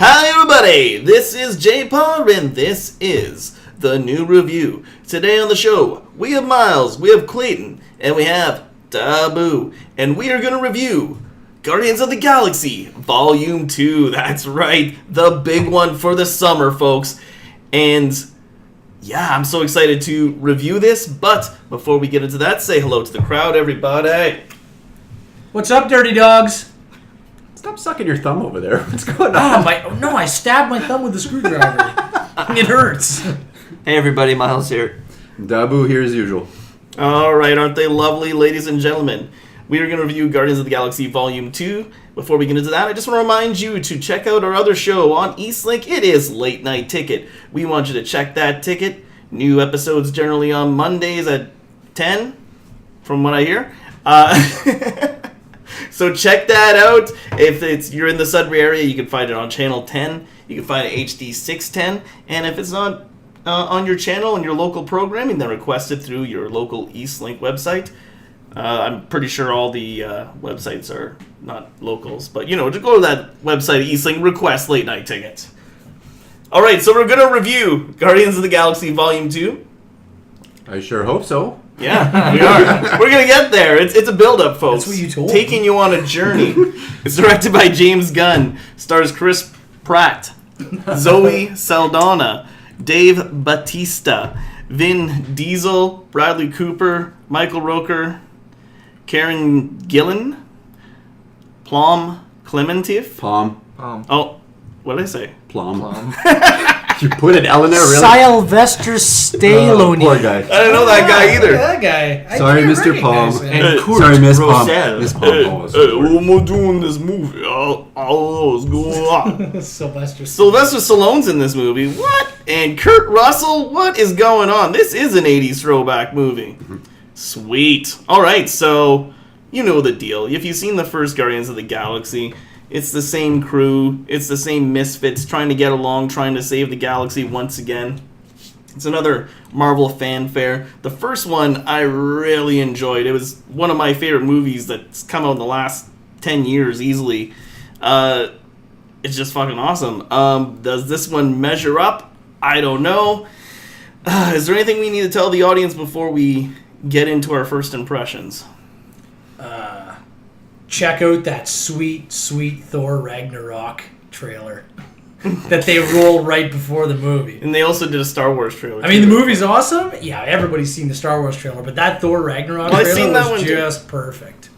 Hi everybody, this is Jpar and this is the new review. Today on the show, we have Myles, we have Clayton, and we have Da Boo. And we are going to review Guardians of the Galaxy Vol.2. That's right, the big one for the summer, folks. And yeah, I'm so excited to review this, but before we get into that, say hello to the crowd, everybody. What's up, dirty dogs? Stop sucking your thumb over there. What's going on? I stabbed my thumb with a screwdriver. It hurts. Hey everybody, Myles here. Da Boo here as usual. Alright, aren't they lovely, ladies and gentlemen? We are going to review Guardians of the Galaxy Volume 2. Before we get into that, I just want to remind you to check out our other show on Eastlink. It is Late Night Ticket. We want you to check that ticket. New episodes generally on Mondays at 10, from what I hear. So check that out. If you're in the Sudbury area, you can find it on Channel 10. You can find it HD 610. And if it's not on your channel and your local programming, then request it through your local Eastlink website. I'm pretty sure all the websites are not locals. But, just go to that website, Eastlink, request late night tickets. Alright, so we're going to review Guardians of the Galaxy Volume 2. I sure hope so. Yeah, we are. We're going to get there. It's a build-up, folks. That's what you told Taking me. you on a journey. It's directed by James Gunn. Stars Chris Pratt, Zoe Saldana, Dave Bautista, Vin Diesel, Bradley Cooper, Michael Rooker, Karen Gillan, Plum Clementif. Plum. Oh, what did I say? Plum. You put an L in there, really? Sylvester Stallone. Poor guy. I didn't know that guy either. That guy. Sorry, Mr. Palm. And Kurt Sorry, Miss Palm. Rochelle. Miss Palm. Hey, Oh, what am I doing in this movie? I don't know what's going on. Sylvester Stallone's in this movie. What? And Kurt Russell? What is going on? This is an 80s throwback movie. Sweet. Alright, so you know the deal. If you've seen the first Guardians of the Galaxy, it's the same crew. It's the same misfits trying to get along, trying to save the galaxy once again. It's another Marvel fanfare. The first one I really enjoyed. It was one of my favorite movies that's come out in the last 10 years easily. It's just fucking awesome. Does this one measure up? I don't know. Is there anything we need to tell the audience before we get into our first impressions? Check out that sweet, sweet Thor Ragnarok trailer that they roll right before the movie. And they also did a Star Wars trailer. I mean, the movie's awesome. Yeah, everybody's seen the Star Wars trailer, but that Thor Ragnarok I've trailer seen that was one too. just perfect.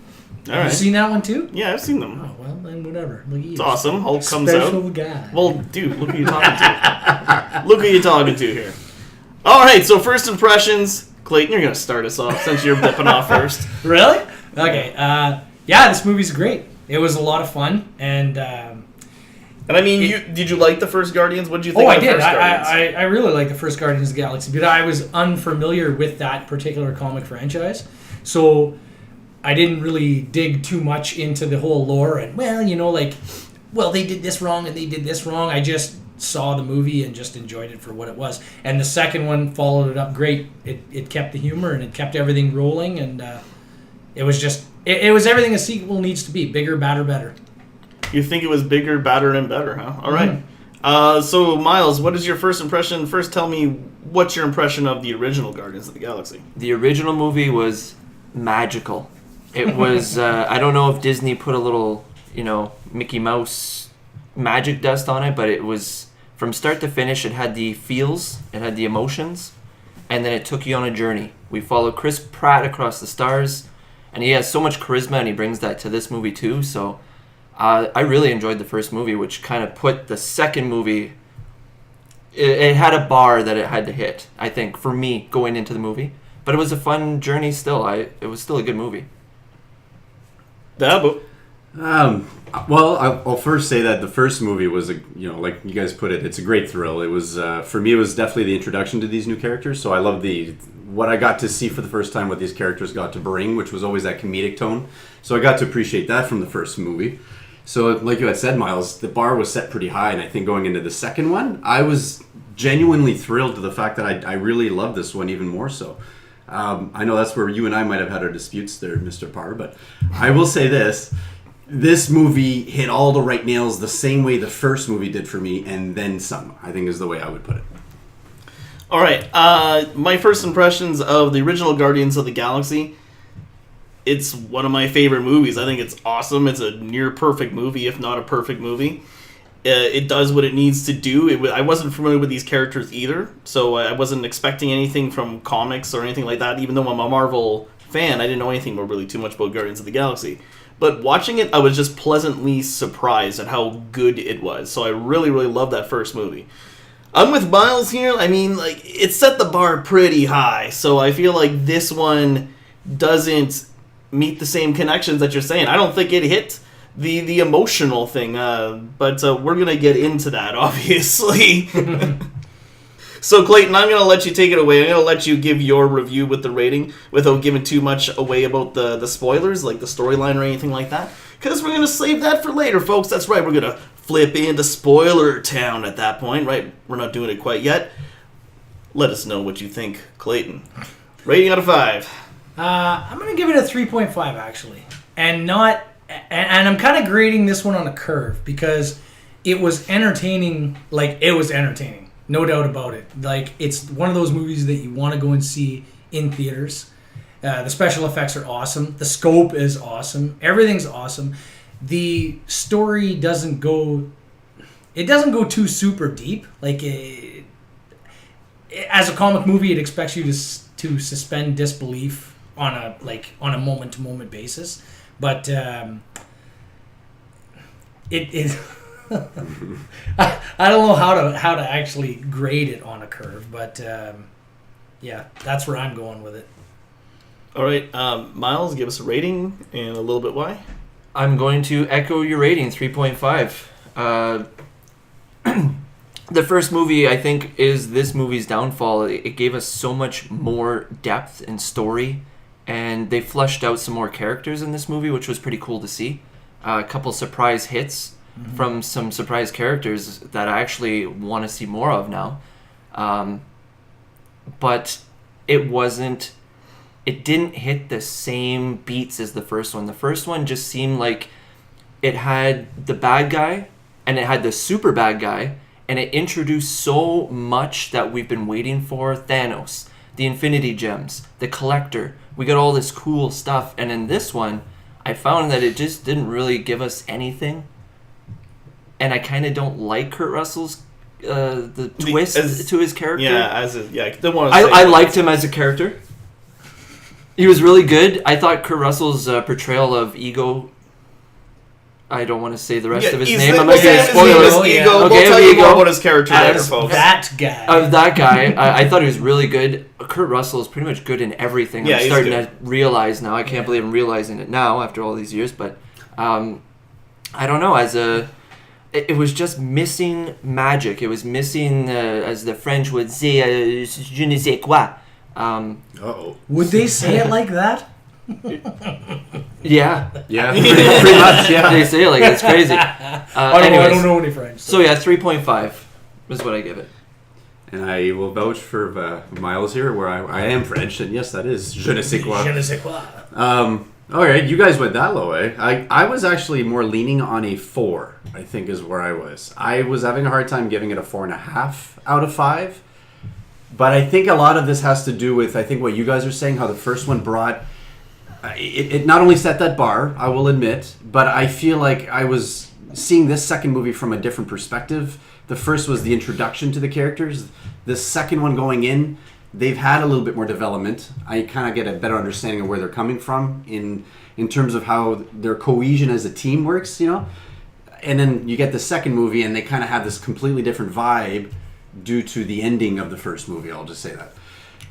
All Have right. you seen that one too? Yeah, I've seen them. Oh, well, then whatever. Look at you. It's awesome. Hulk comes Special out. guy. Well, dude, look who you're talking to. Look who you're talking to here. All right, so first impressions. Clayton, you're going to start us off since you're bipping off first. Really? Okay. Yeah, this movie's great. It was a lot of fun, and And I mean, did you like the first Guardians? What did you think I of the did. first Guardians? I really like the first Guardians of the Galaxy, but I was unfamiliar with that particular comic franchise, so I didn't really dig too much into the whole lore. And they did this wrong and they did this wrong. I just saw the movie and just enjoyed it for what it was. And the second one followed it up great. It kept the humor and it kept everything rolling, and it was just it was everything a sequel needs to be: bigger, badder, better. You think it was bigger, badder, and better, huh? All right. So, Myles, what is your first impression? First, tell me what's your impression of the original Guardians of the Galaxy? The original movie was magical. It was, I don't know if Disney put a little, Mickey Mouse magic dust on it, but it was, from start to finish, it had the feels, it had the emotions, and then it took you on a journey. We followed Chris Pratt across the stars, and he has so much charisma, and he brings that to this movie too, so I really enjoyed the first movie, which kind of put the second movie, it had a bar that it had to hit, I think, for me, going into the movie. But it was a fun journey still. It was still a good movie. Da Boo. Well, I'll first say that the first movie was, like you guys put it, it's a great thrill. It was, for me, it was definitely the introduction to these new characters. So I love what I got to see for the first time, what these characters got to bring, which was always that comedic tone. So I got to appreciate that from the first movie. So like you had said, Myles, the bar was set pretty high. And I think going into the second one, I was genuinely thrilled to the fact that I really loved this one even more so. I know that's where you and I might have had our disputes there, Mr. Parr, but I will say this. this movie hit all the right nails the same way the first movie did for me, and then some, I think is the way I would put it. All right. My first impressions of the original Guardians of the Galaxy. It's one of my favorite movies. I think it's awesome. It's a near perfect movie, if not a perfect movie. It does what it needs to do. I wasn't familiar with these characters either, so I wasn't expecting anything from comics or anything like that. Even though I'm a Marvel fan, I didn't know anything really too much about Guardians of the Galaxy. But watching it, I was just pleasantly surprised at how good it was. So I really, really loved that first movie. I'm with Myles here. I mean, like, it set the bar pretty high. So I feel like this one doesn't meet the same connections that you're saying. I don't think it hit the emotional thing. But we're going to get into that, obviously. So, Clayton, I'm going to let you take it away. I'm going to let you give your review with the rating without giving too much away about the spoilers, like the storyline or anything like that. Because we're going to save that for later, folks. That's right. We're going to flip into spoiler town at that point, right? We're not doing it quite yet. Let us know what you think, Clayton. Rating out of 5. I'm going to give it a 3.5, actually. And I'm kind of grading this one on a curve because it was entertaining. Like, it was entertaining. No doubt about it. Like, it's one of those movies that you want to go and see in theaters. The special effects are awesome. The scope is awesome. Everything's awesome. The story doesn't go too super deep. Like, as a comic movie, it expects you to suspend disbelief on a moment to moment basis. But it I don't know how to actually grade it on a curve, but yeah, that's where I'm going with it. All right, Myles, give us a rating and a little bit why. I'm going to echo your rating, 3.5. The first movie, I think, is this movie's downfall. It gave us so much more depth and story, and they fleshed out some more characters in this movie, which was pretty cool to see. A couple surprise hits from some surprise characters that I actually want to see more of now. But it didn't hit the same beats as the first one. The first one just seemed like it had the bad guy and it had the super bad guy, and it introduced so much that we've been waiting for. Thanos, the Infinity Gems, the Collector. We got all this cool stuff, and in this one, I found that it just didn't really give us anything. And I kind of don't like Kurt Russell's the twist to his character. Yeah, I liked him as a character. He was really good. I thought Kurt Russell's portrayal of Ego. I don't want to say the rest of his name. I'm not going to spoil it. Ego. Okay, we'll tell you more about his character later, folks. That guy. That guy. I thought he was really good. Kurt Russell is pretty much good in everything. Yeah, I'm starting to realize now. I can't believe I'm realizing it now after all these years. But I don't know. It was just missing magic. It was missing, as the French would say, je ne sais quoi. Would they say it like that? Yeah. Yeah, pretty much, yeah. They say it like it's crazy. I don't know any French. So yeah, 3.5 is what I give it. And I will vouch for Myles here, where I am French, and yes, that is je ne sais quoi. Je ne sais quoi. All right, you guys went that low, eh? I was actually more leaning on a 4, I think is where I was. I was having a hard time giving it a 4.5 out of 5. But I think a lot of this has to do with, I think, what you guys are saying, how the first one brought... It not only set that bar, I will admit, but I feel like I was seeing this second movie from a different perspective. The first was the introduction to the characters. The second one going in, they've had a little bit more development. I kind of get a better understanding of where they're coming from in terms of how their cohesion as a team works, you know? And then you get the second movie and they kind of have this completely different vibe due to the ending of the first movie, I'll just say that.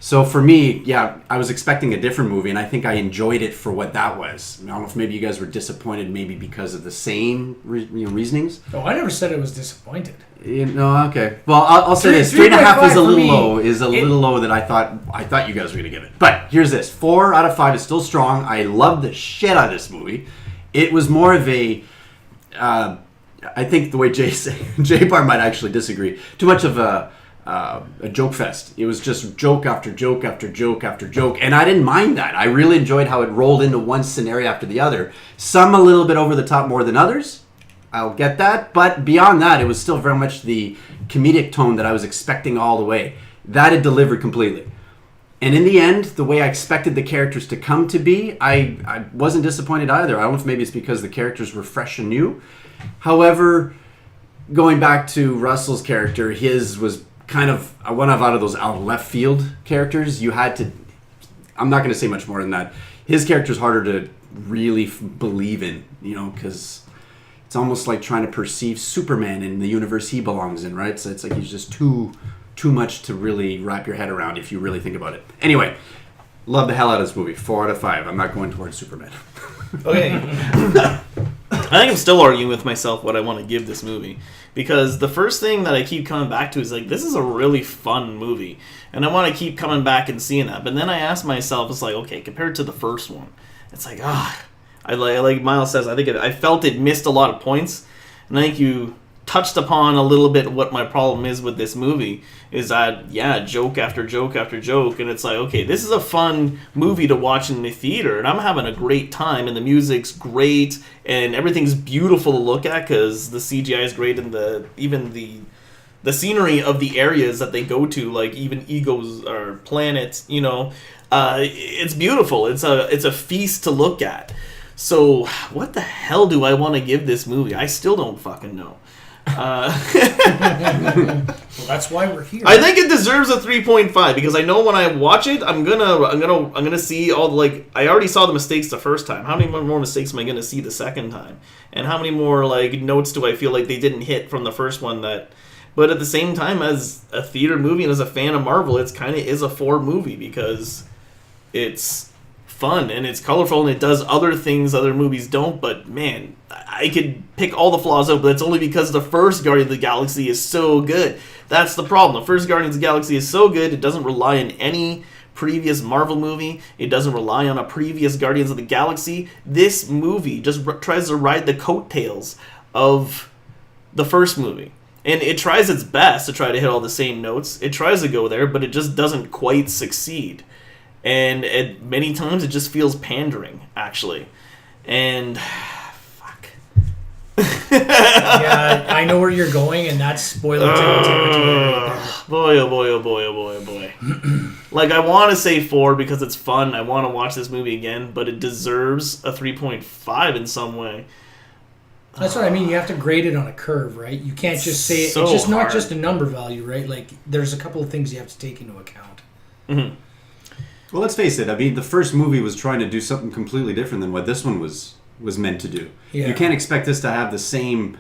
So for me, yeah, I was expecting a different movie, and I think I enjoyed it for what that was. I don't know if maybe you guys were disappointed maybe because of the same reasonings. Oh, I never said I was disappointed. No, okay. Well, I'll say this: 3.5 is a little low. Is a little low that I thought you guys were gonna give it. But here's this: 4 out of 5 is still strong. I love the shit out of this movie. It was more of a, I think the way Jpar might actually disagree. Too much of a a joke fest. It was just joke after joke after joke after joke, and I didn't mind that. I really enjoyed how it rolled into one scenario after the other. Some a little bit over the top more than others. I'll get that, but beyond that, it was still very much the comedic tone that I was expecting all the way. That it delivered completely. And in the end, the way I expected the characters to come to be, I wasn't disappointed either. I don't know if maybe it's because the characters were fresh and new. However, going back to Russell's character, his was kind of one out of those out of left field characters. You had to, I'm not going to say much more than that. His character's harder to really believe in, because it's almost like trying to perceive Superman in the universe he belongs in, right? So it's like he's just too much to really wrap your head around if you really think about it. Anyway, love the hell out of this movie. 4 out of 5. I'm not going towards Superman. Okay. I think I'm still arguing with myself what I want to give this movie. Because the first thing that I keep coming back to is like, this is a really fun movie. And I want to keep coming back and seeing that. But then I ask myself, it's like, okay, compared to the first one, it's like, I like Myles says, I felt it missed a lot of points. And I think you touched upon a little bit what my problem is with this movie is that joke after joke after joke, and it's like, okay, this is a fun movie to watch in the theater and I'm having a great time and the music's great and everything's beautiful to look at because the CGI is great and even the scenery of the areas that they go to, like even egos or planets, it's beautiful. It's a feast to look at. So what the hell do I want to give this movie? I still don't fucking know. Well, that's why we're here. I think it deserves a 3.5 because I know when I watch it, I'm gonna see all the, I already saw the mistakes the first time. How many more mistakes am I gonna see the second time? And how many more notes do I feel like they didn't hit from the first one that? But at the same time, as a theater movie and as a fan of Marvel, it's kind of is a 4 movie because it's fun and it's colorful and it does other things other movies don't. But man, I could pick all the flaws out, but it's only because the first Guardian of the Galaxy is so good. That's the problem. The first Guardians of the Galaxy is so good, it doesn't rely on any previous Marvel movie. It doesn't rely on a previous Guardians of the Galaxy. This movie just tries to ride the coattails of the first movie. And it tries its best to try to hit all the same notes. It tries to go there, but it just doesn't quite succeed. And many times it just feels pandering, actually. And fuck. Yeah, I know where you're going, and that's spoiler territory. Boy, oh boy, oh boy, oh boy, oh boy. I want to say 4 because it's fun. I want to watch this movie again, but it deserves a 3.5 in some way. That's what I mean. You have to grade it on a curve, right? You can't just say so it's just hard. not just a number value, right? Like there's a couple of things you have to take into account. Mm-hmm. Well, let's face it. I mean, the first movie was trying to do something completely different than what this one was meant to do. Yeah. You can't expect this to have the same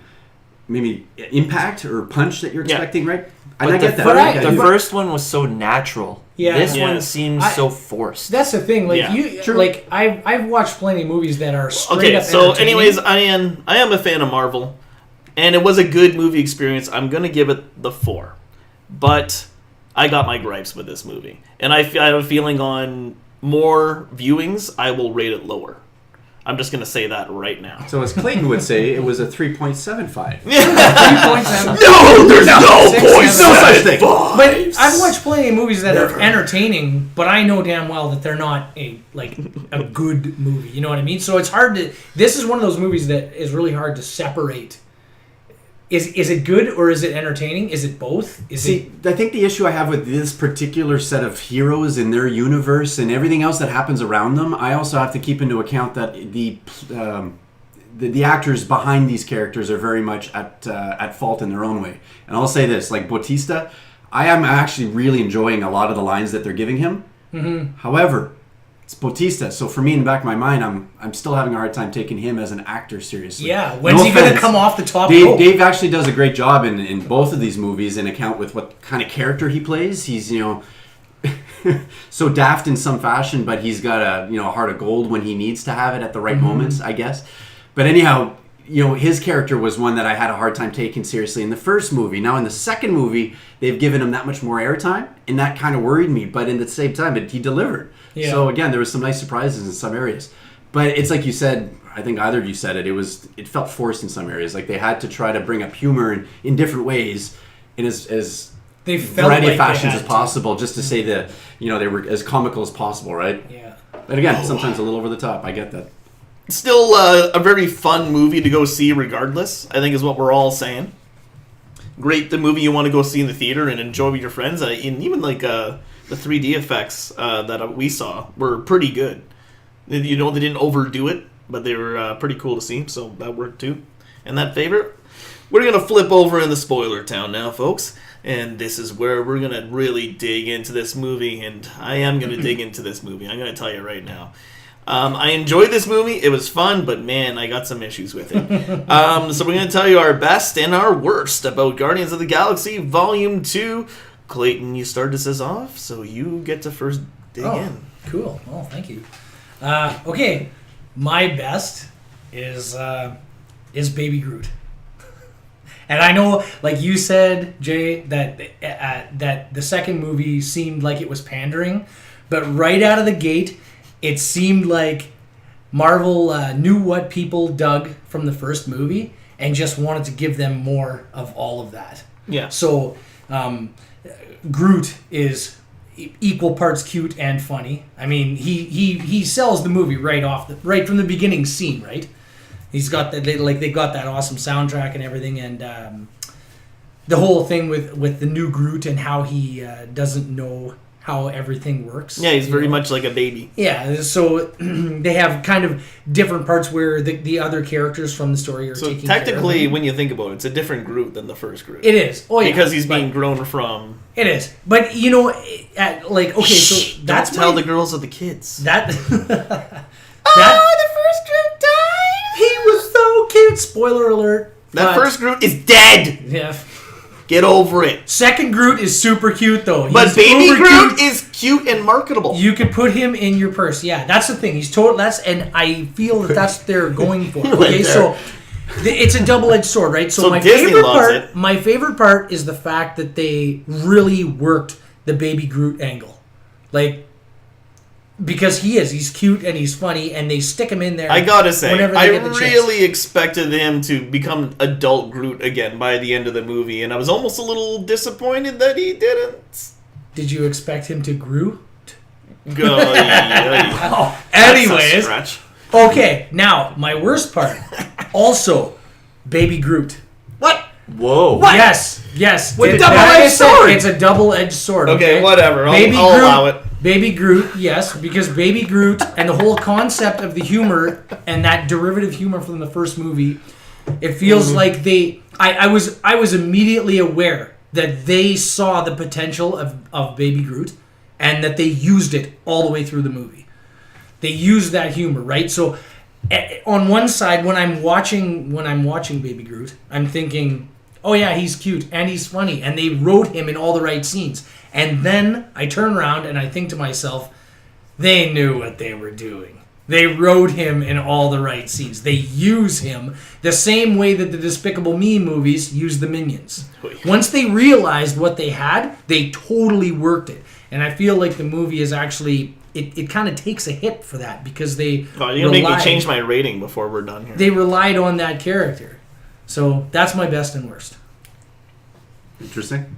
maybe impact or punch that you're expecting, right? And I get that. The first one was so natural. Yeah. This one seems so forced. That's the thing. Like True. like I've watched plenty of movies that are straight Okay, up so entertaining. anyways, I am a fan of Marvel, and it was a good movie experience. I'm gonna give it the 4, but I got my gripes with this movie, and I have a feeling on more viewings I will rate it lower. I'm just gonna say that right now. So as Clayton would say, it was a 3.75. 3.7. No, there's no point. No such thing. But I've watched plenty of movies that are entertaining, but I know damn well that they're not a good movie. You know what I mean? So it's hard to. This is one of those movies that is really hard to separate. Is it good or is it entertaining? Is it both? I think the issue I have with this particular set of heroes in their universe and everything else that happens around them, I also have to keep into account that the actors behind these characters are very much at fault in their own way. And I'll say this, like Bautista, I am actually really enjoying a lot of the lines that they're giving him. Mm-hmm. However, it's Bautista, so for me in the back of my mind, I'm still having a hard time taking him as an actor seriously. Yeah, when's he going to come off the top rope? Dave actually does a great job in both of these movies in account with what kind of character he plays. He's so daft in some fashion, but he's got a heart of gold when he needs to have it at the right moments, I guess. But anyhow, his character was one that I had a hard time taking seriously in the first movie. Now in the second movie, they've given him that much more airtime, and that kind of worried me. But at the same time, he delivered. Yeah. So again, there was some nice surprises in some areas. But it's like you said, I think either of you said it, it felt forced in some areas. Like they had to try to bring up humor in different ways. And as They felt variety like of they fashions had as to. possible, just to say that they were as comical as possible, right? Yeah. But again, sometimes a little over the top. I get that. Still a very fun movie to go see regardless, I think is what we're all saying. Great, the movie you want to go see in the theater and enjoy with your friends. And even like the 3D effects that we saw were pretty good. They didn't overdo it, but they were pretty cool to see, so that worked too. And that favorite, we're going to flip over in the spoiler town now, folks. And this is where we're going to really dig into this movie, and I am going to dig into this movie. I'm going to tell you right now. I enjoyed this movie. It was fun, but man, I got some issues with it. So we're going to tell you our best and our worst about Guardians of the Galaxy Volume 2. Clayton, you started us off, so you get to first dig in. Cool. Oh, thank you. Okay, my best is Baby Groot. And I know, like you said, Jay, that the second movie seemed like it was pandering, but right out of the gate, it seemed like Marvel knew what people dug from the first movie and just wanted to give them more of all of that. Yeah. So Groot is equal parts cute and funny. I mean, he sells the movie right from the beginning scene, right? He's got they got that awesome soundtrack and everything, and the whole thing with the new Groot and how he doesn't know how everything works. Yeah, he's very much like a baby. Yeah, so they have kind of different parts where the other characters from the story are taking care of technically, him. when you think about it, it's a different Groot than the first Groot. It is. Oh, yeah. Because he's being grown from... It is. But, so that's Don't tell the girls or the kids. That... the first Groot died! He was so cute! Spoiler alert. That first Groot is dead! Yeah. Get over it. Second Groot is super cute, though. But baby Groot is cute and marketable. You could put him in your purse. Yeah, that's the thing. He's total. And I feel that's what they're going for. Okay, so it's a double-edged sword, right? So Disney loves it. My favorite part is the fact that they really worked the baby Groot angle, because he's cute and he's funny, and they stick him in there. I gotta say, I get the really chance. expected him to become adult Groot again by the end of the movie, and I was almost a little disappointed that he didn't. Did you expect him to Groot? Anyways. Okay, now, my worst part. Also, baby Groot. What? Whoa. What? Yes. With a double-edged sword. It's a double-edged sword. Okay, whatever. I'll Groot, allow it. Baby Groot, yes, because Baby Groot and the whole concept of the humor and that derivative humor from the first movie, it feels like I was immediately aware that they saw the potential of Baby Groot and that they used it all the way through the movie. They used that humor, right? So on one side, when I'm watching Baby Groot, I'm thinking, oh yeah, he's cute and he's funny, and they wrote him in all the right scenes. And then I turn around and I think to myself, they knew what they were doing. They wrote him in all the right scenes. They use him the same way that the Despicable Me movies use the Minions. Once they realized what they had, they totally worked it. And I feel like the movie is actually... It kind of takes a hit for that because they you're going to make me change my rating before we're done here. They relied on that character. So that's my best and worst. Interesting.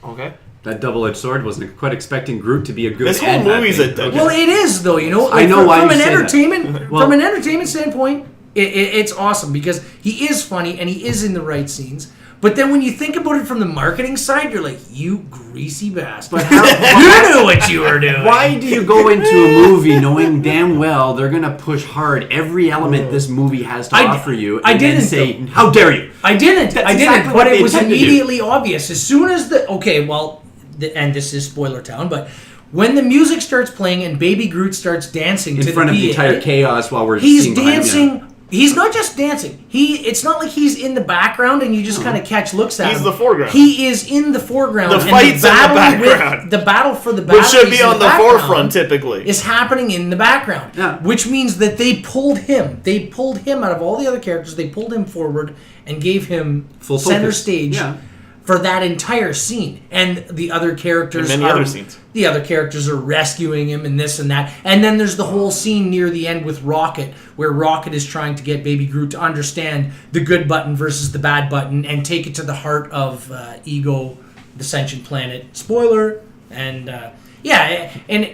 Okay. That double-edged sword, wasn't quite expecting Groot to be a good. This whole movie's a. Well, it is though. I know why from you an say entertainment that. from an entertainment standpoint, it's awesome because he is funny and he is in the right scenes. But then when you think about it from the marketing side, you're like, you greasy bastard. But you knew what you were doing. why do you go into a movie knowing damn well they're going to push hard every element this movie has to offer you? I And didn't then say, how dare you? I didn't, exactly but what it they was intend to do. immediately obvious. As soon as and this is spoiler town, but when the music starts playing and Baby Groot starts dancing In to front the of the BA, entire chaos while we're he's seeing behind dancing. He's not just dancing. It's not like he's in the background and you just kind of catch looks at him. He's the foreground. He is in the foreground. The fight's in the background. The battle for the battle, Which should be on the forefront, typically. is happening in the background. Yeah. Which means that they pulled him. They pulled him out of all the other characters. They pulled him forward and gave him Full center focus. stage Yeah. for that entire scene. And the other characters And many other scenes. The other characters are rescuing him and this and that. And then there's the whole scene near the end with Rocket, where Rocket is trying to get Baby Groot to understand the good button versus the bad button and take it to the heart of Ego the sentient planet. Spoiler. And and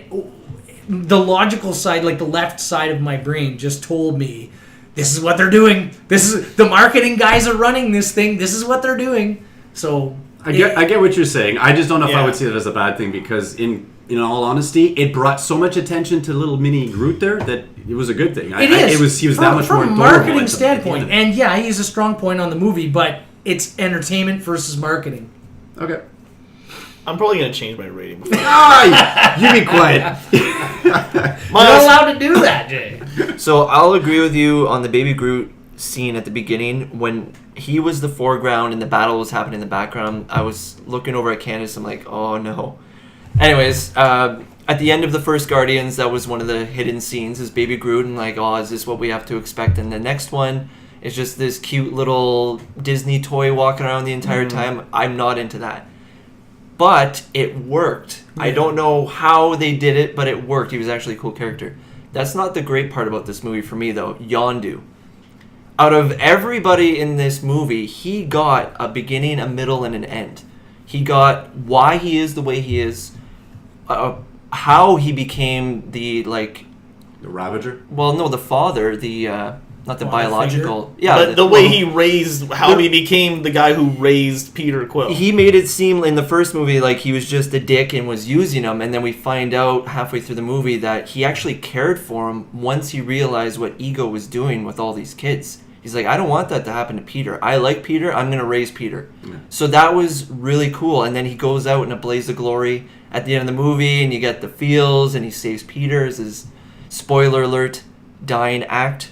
the logical side, like the left side of my brain, just told me, this is what they're doing. This is the marketing guys are running this thing. This is what they're doing. So I get what you're saying. I just don't know if I Yeah. would see it as a bad thing because in all honesty, it brought so much attention to little mini Groot there that it was a good thing. He was that much more from a adorable marketing at the standpoint. end of it. And yeah, he's a strong point on the movie, but it's entertainment versus marketing. Okay. I'm probably gonna change my rating. Before. You be quiet. You're not allowed to do that, Jay. So I'll agree with you on the Baby Groot scene at the beginning when he was the foreground and the battle was happening in the background. I was looking over at Candace. I'm like, oh no. Anyways, at the end of the first Guardians, that was one of the hidden scenes is Baby Groot, and like, oh, is this what we have to expect? And the next one is just this cute little Disney toy walking around the entire time. I'm not into that. But it worked. I don't know how they did it, but it worked. He was actually a cool character. That's not the great part about this movie for me, though. Yondu. Out of everybody in this movie, he got a beginning, a middle, and an end. He got why he is the way he is, how he became the Ravager? Well, no, the father, not the biological. figure? Yeah, But the way he raised, how he became the guy who raised Peter Quill. He made it seem in the first movie like he was just a dick and was using him, and then we find out halfway through the movie that he actually cared for him once he realized what Ego was doing with all these kids. He's like, I don't want that to happen to Peter. I like Peter. I'm going to raise Peter. Yeah. So that was really cool. And then he goes out in a blaze of glory at the end of the movie, and you get the feels, and he saves Peter as his, spoiler alert, dying act.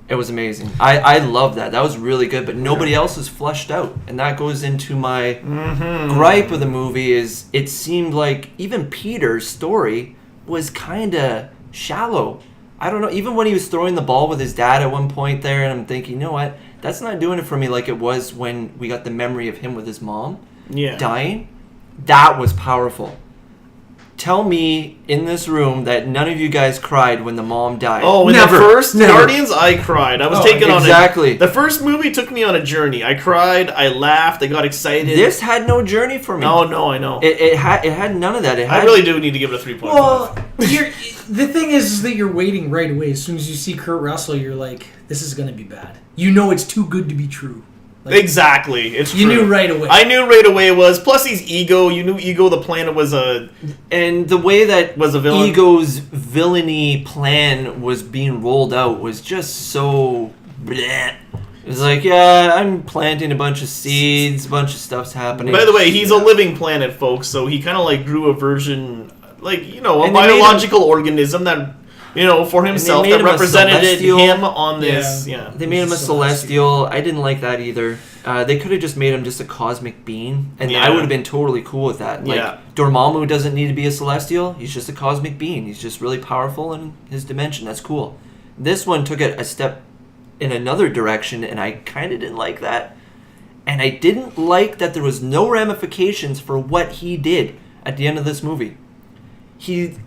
It was amazing. I love that. That was really good, but nobody else is fleshed out. And that goes into my gripe with the movie is it seemed like even Peter's story was kind of shallow. I don't know. Even when he was throwing the ball with his dad at one point there, and I'm thinking, you know what? That's not doing it for me like it was when we got the memory of him with his mom dying. That was powerful. Tell me in this room that none of you guys cried when the mom died. Oh, in the first Guardians, I cried. I was taken on the first movie took me on a journey. I cried, I laughed, I got excited. This had no journey for me. Oh no, I know. It had none of that. I really do need to give it a 3.5. Well, the thing is that you're waiting right away. As soon as you see Kurt Russell, you're like, this is going to be bad. You know it's too good to be true. Exactly. It's true. You knew right away. I knew right away it was. Plus, he's Ego. You knew Ego, the planet, was a... And the way that was a villain. Ego's villainy plan was being rolled out was just so... bleh. It was like, yeah, I'm planting a bunch of seeds, a bunch of stuff's happening. By the way, he's a living planet, folks, so he kind of grew a version... a biological organism that... for himself that represented him on this. Yeah. They made him a celestial. I didn't like that either. They could have just made him just a cosmic being, and I would have been totally cool with that. Dormammu doesn't need to be a celestial. He's just a cosmic being. He's just really powerful in his dimension. That's cool. This one took it a step in another direction, and I kind of didn't like that. And I didn't like that there was no ramifications for what he did at the end of this movie. He...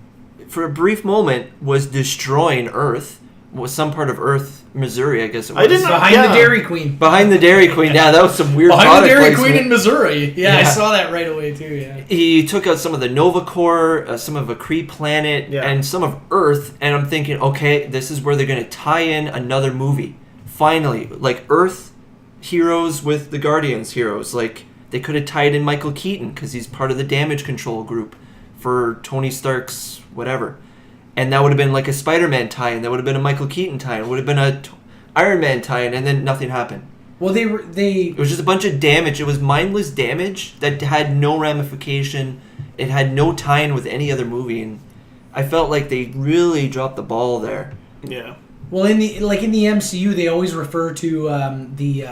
for a brief moment, was destroying Earth. Was some part of Earth, Missouri, I guess it was. Behind the Dairy Queen. Behind the Dairy Queen, yeah, that was some weird Behind the Dairy placement. Queen in Missouri. Yeah, I saw that right away, too, yeah. He took out some of the Nova Corps, some of a Kree planet, and some of Earth, and I'm thinking, okay, this is where they're going to tie in another movie. Finally, Earth heroes with the Guardians heroes. They could have tied in Michael Keaton, because he's part of the damage control group for Tony Stark's whatever. And that would have been a Spider-Man tie-in. That would have been a Michael Keaton tie-in. It would have been a Iron Man tie-in, and then nothing happened. Well, It was just a bunch of damage. It was mindless damage that had no ramification. It had no tie-in with any other movie, and I felt like they really dropped the ball there. Yeah. Well, in the MCU, they always refer to the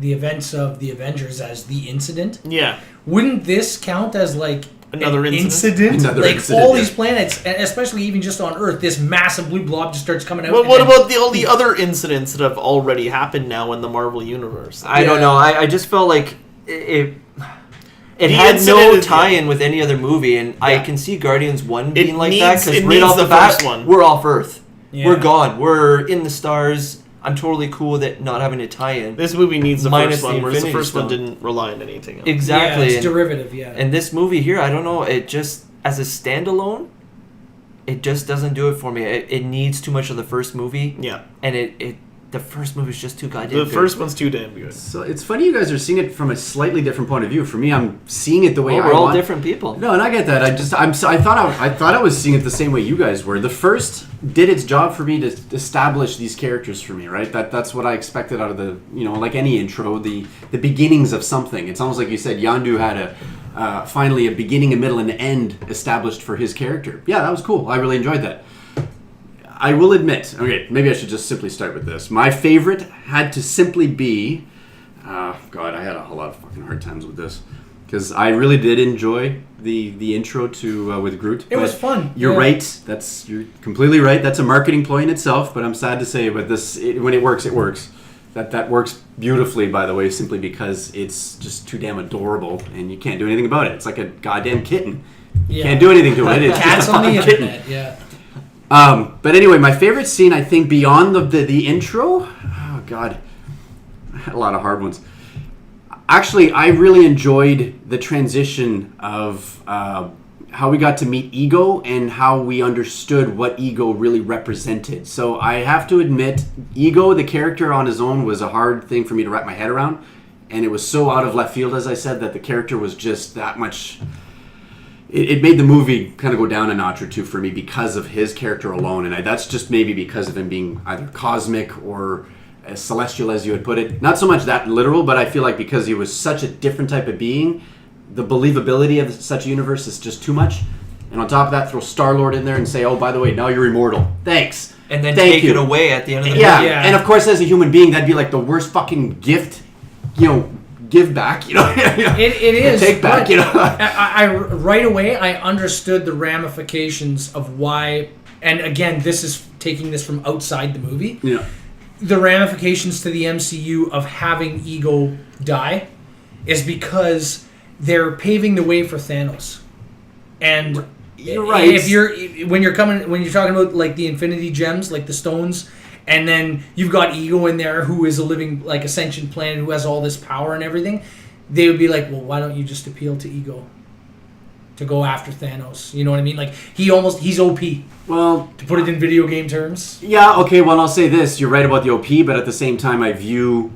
events of the Avengers as the incident. Yeah. Wouldn't this count as another incident? Another incident, all these planets, especially even just on Earth, this massive blue blob just starts coming out. Well, what about all the other incidents that have already happened now in the Marvel Universe? I don't know. I just felt like it had no tie-in with any other movie, and I can see Guardians 1 being like that, because right off the bat, we're off Earth. Yeah. We're gone. We're in the stars. I'm totally cool with it not having a tie-in. This movie needs the Minus first one, the whereas the Infinity first one Stone. didn't rely on anything else. Exactly. Yeah, it's and, derivative, yeah. and this movie here, I don't know, it just, as a standalone, it just doesn't do it for me. It needs too much of the first movie. Yeah. And the first movie is just too goddamn The good. first one's too damn good. So it's funny you guys are seeing it from a slightly different point of view. For me, I'm seeing it the way we're I all want. different people. No, and I get that. I thought I was seeing it the same way you guys were. The first did its job for me to establish these characters for me, right? That's what I expected out of the, like any intro, the beginnings of something. It's almost like you said, Yondu had finally a beginning, a middle, and an end established for his character. Yeah, that was cool. I really enjoyed that. I will admit, okay, maybe I should just simply start with this. My favorite had to simply be, God, I had a lot of fucking hard times with this, because I really did enjoy the intro to with Groot. It was fun. You're Yeah. right. You're completely right. That's a marketing ploy in itself. But I'm sad to say, but when it works, it works. That works beautifully, by the way, simply because it's just too damn adorable, and you can't do anything about it. It's like a goddamn kitten. You Yeah. can't do anything to it. It's Cats just a on the fucking kitten. internet, yeah. But anyway, my favorite scene, I think, beyond the intro, oh god, I had a lot of hard ones. Actually, I really enjoyed the transition of how we got to meet Ego and how we understood what Ego really represented. So I have to admit, Ego, the character on his own, was a hard thing for me to wrap my head around. And it was so out of left field, as I said, that the character was just that much... It made the movie kind of go down a notch or two for me because of his character alone. And that's just maybe because of him being either cosmic or as celestial, as you had put it. Not so much that literal, but I feel like because he was such a different type of being, the believability of such a universe is just too much. And on top of that, throw Star-Lord in there and say, oh, by the way, now you're immortal. Thanks. And then Thank take you. it away at the end of the Yeah. movie. Yeah. And of course, as a human being, that'd be like the worst fucking gift, give back, It is. Take back, but I right away I understood the ramifications of why, and again, this is taking this from outside the movie. Yeah. The ramifications to the MCU of having Ego die is because they're paving the way for Thanos. And You're right. when you're talking about like the Infinity Gems, like the stones, and then you've got Ego in there who is a living like ascension planet who has all this power and everything, they would be like, well, why don't you just appeal to Ego to go after Thanos? You know what I mean? Like he's OP, Well, to put it in video game terms. yeah, okay, well, I'll say this. You're right about the OP, but at the same time, I view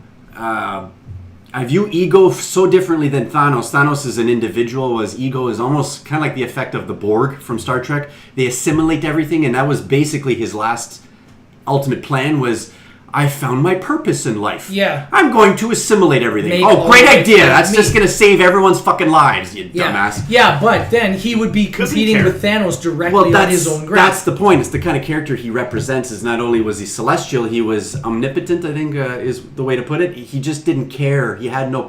Ego so differently than Thanos. Thanos is an individual, whereas Ego is almost kind of like the effect of the Borg from Star Trek. They assimilate everything, and that was basically his last ultimate plan was, I found my purpose in life. Yeah. I'm going to assimilate everything. Make Oh, all great life idea. like That's me. just going to save everyone's fucking lives, you dumbass. Yeah, but then he would be competing care. with Thanos directly on his own ground. That's the point. It's the kind of character he represents. Is not only was he celestial, he was omnipotent, I think is the way to put it. He just didn't care. He had no